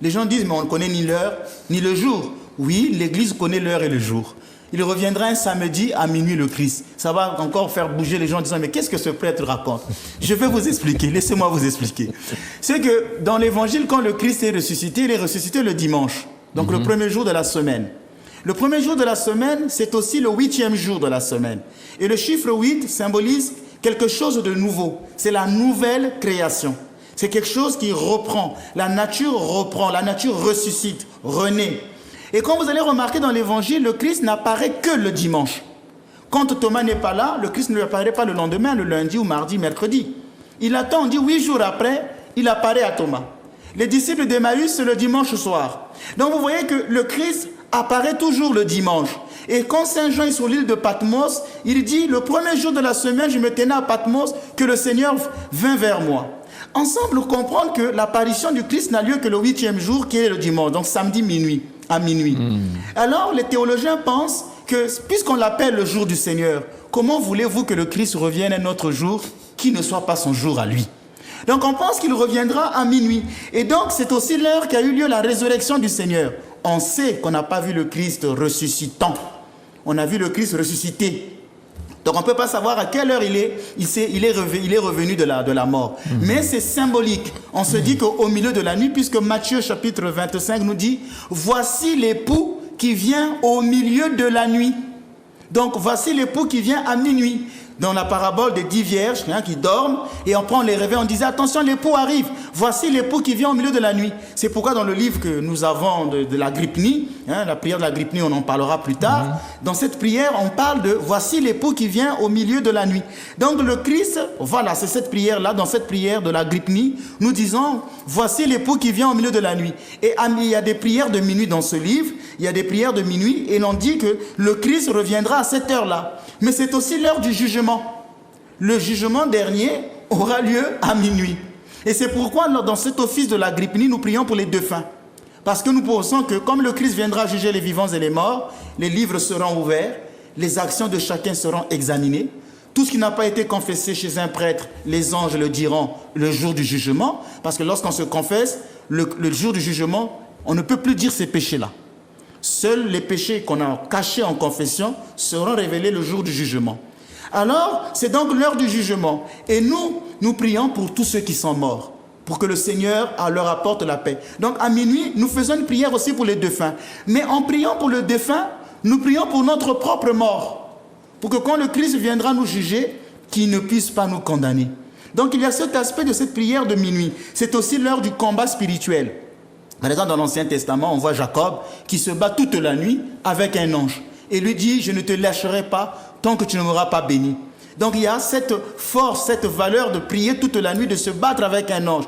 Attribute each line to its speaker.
Speaker 1: Les gens disent, mais on ne connaît ni l'heure, ni le jour. Oui, l'Église connaît l'heure et le jour. Il reviendra un samedi à minuit le Christ. Ça va encore faire bouger les gens en disant, mais qu'est-ce que ce prêtre raconte? Je vais vous expliquer, laissez-moi vous expliquer. C'est que dans l'Évangile, quand le Christ est ressuscité, il est ressuscité le dimanche. Donc le premier jour de la semaine. Le premier jour de la semaine, c'est aussi le 8e jour de la semaine. Et le chiffre 8 symbolise quelque chose de nouveau. C'est la nouvelle création. C'est quelque chose qui reprend. La nature ressuscite, renaît. Et quand vous allez remarquer dans l'Évangile, le Christ n'apparaît que le dimanche. Quand Thomas n'est pas là, le Christ ne lui apparaît pas le lendemain, le lundi ou mardi, mercredi. Il attend, on dit 8 jours après, il apparaît à Thomas. Les disciples d'Emmaüs, c'est le dimanche soir. Donc vous voyez que le Christ apparaît toujours le dimanche. Et quand Saint Jean est sur l'île de Patmos, il dit, le premier jour de la semaine, je me tenais à Patmos, que le Seigneur vint vers moi. Ensemble, comprendre que l'apparition du Christ n'a lieu que le 8e jour, qui est le dimanche, donc samedi minuit, à minuit. Alors, les théologiens pensent que, puisqu'on l'appelle le jour du Seigneur, comment voulez-vous que le Christ revienne un autre jour qui ne soit pas son jour à lui? Donc, on pense qu'il reviendra à minuit. Et donc, c'est aussi l'heure qu'a eu lieu la résurrection du Seigneur. On sait qu'on n'a pas vu le Christ ressuscitant. On a vu le Christ ressuscité. Donc on ne peut pas savoir à quelle heure il est revenu de la mort. Mais c'est symbolique. On se dit qu'au milieu de la nuit, puisque Matthieu chapitre 25 nous dit « Voici l'époux qui vient au milieu de la nuit ». Donc voici l'époux qui vient à minuit. Dans la parabole des 10 vierges qui dorment, et on prend les réveils, on disait attention, l'époux arrive, voici l'époux qui vient au milieu de la nuit. C'est pourquoi dans le livre que nous avons de l'Agrippnie, la prière de l'Agrippnie, on en parlera plus tard, dans cette prière, on parle de voici l'époux qui vient au milieu de la nuit. Donc le Christ, voilà, c'est cette prière-là, dans cette prière de l'Agrippnie, nous disons voici l'époux qui vient au milieu de la nuit. Et il y a des prières de minuit dans ce livre, il y a des prières de minuit, et l'on dit que le Christ reviendra à cette heure-là. Mais c'est aussi l'heure du jugement. Le jugement dernier aura lieu à minuit. Et c'est pourquoi dans cet office de l'Agrippnie, nous prions pour les défunts. Parce que nous pensons que comme le Christ viendra juger les vivants et les morts, les livres seront ouverts, les actions de chacun seront examinées. Tout ce qui n'a pas été confessé chez un prêtre, les anges le diront le jour du jugement. Parce que lorsqu'on se confesse, le jour du jugement, on ne peut plus dire ces péchés-là. Seuls les péchés qu'on a cachés en confession seront révélés le jour du jugement. Alors, c'est donc l'heure du jugement. Et nous prions pour tous ceux qui sont morts, pour que le Seigneur leur apporte la paix. Donc, à minuit, nous faisons une prière aussi pour les défunts. Mais en priant pour le défunt, nous prions pour notre propre mort. Pour que quand le Christ viendra nous juger, qu'il ne puisse pas nous condamner. Donc, il y a cet aspect de cette prière de minuit. C'est aussi l'heure du combat spirituel. Par exemple, dans l'Ancien Testament, on voit Jacob qui se bat toute la nuit avec un ange. Et lui dit, je ne te lâcherai pas tant que tu ne m'auras pas béni. Donc il y a cette force, cette valeur de prier toute la nuit, de se battre avec un ange.